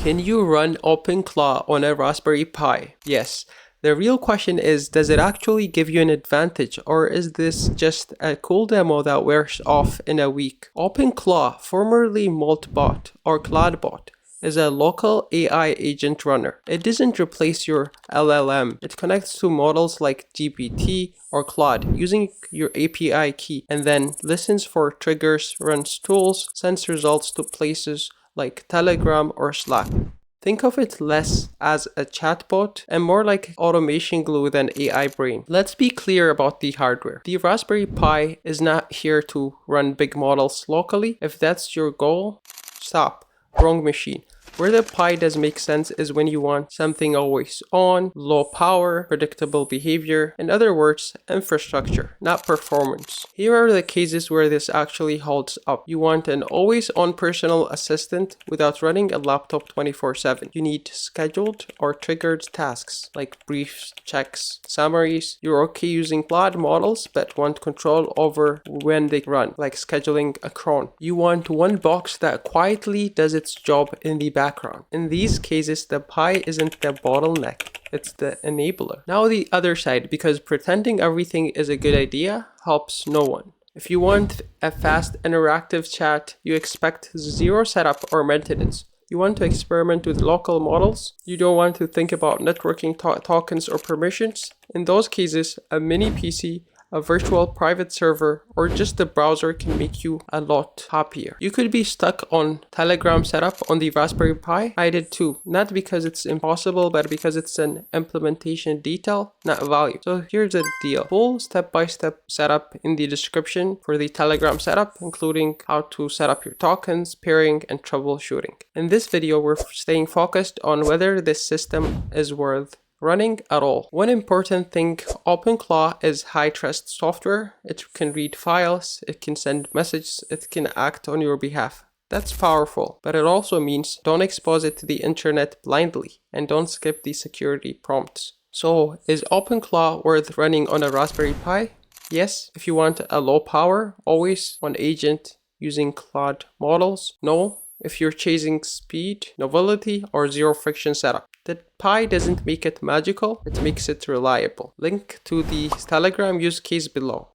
Can you run OpenClaw on a Raspberry Pi? Yes. The real question is, does it actually give you an advantage, or is this just a cool demo that wears off in a week? OpenClaw, formerly Maltbot or CloudBot, is a local AI agent runner. It doesn't replace your LLM. It connects to models like GPT or Claude using your API key and then listens for triggers, runs tools, sends results to places like Telegram or Slack. Think of it less as a chatbot and more like automation glue than AI brain. Let's be clear about the hardware. The Raspberry Pi is not here to run big models locally. If that's your goal, stop. Wrong machine. Where the Pi does make sense is when you want something always on, low power, predictable behavior, in other words, infrastructure, not performance. Here are the cases where this actually holds up. You want an always on personal assistant without running a laptop 24/7. You need scheduled or triggered tasks like briefs, checks, summaries. You're okay using Claude models but want control over when they run, like scheduling a cron. You want one box that quietly does its job in the background. In these cases, the Pi isn't the bottleneck, it's the enabler. Now the other side, because pretending everything is a good idea helps no one. If you want a fast interactive chat, you expect zero setup or maintenance. You want to experiment with local models. You don't want to think about networking tokens or permissions. In those cases, a mini PC, a virtual private server, or just the browser can make you a lot happier. You could be stuck on Telegram setup on the Raspberry Pi. I did too. Not because it's impossible, but because it's an implementation detail, not value. So here's the deal. Full step-by-step setup in the description for the Telegram setup, including how to set up your tokens, pairing, and troubleshooting. In this video, we're staying focused on whether this system is worth running at all. One important thing, OpenClaw is high trust software. It can read files, it can send messages, it can act on your behalf. That's powerful, but it also means don't expose it to the internet blindly and don't skip the security prompts. So is OpenClaw worth running on a Raspberry Pi? Yes, if you want a low power, always one agent using Claude models. No, if you're chasing speed, novelty, or zero friction setup. The Pi doesn't make it magical, it makes it reliable. Link to the Telegram use case below.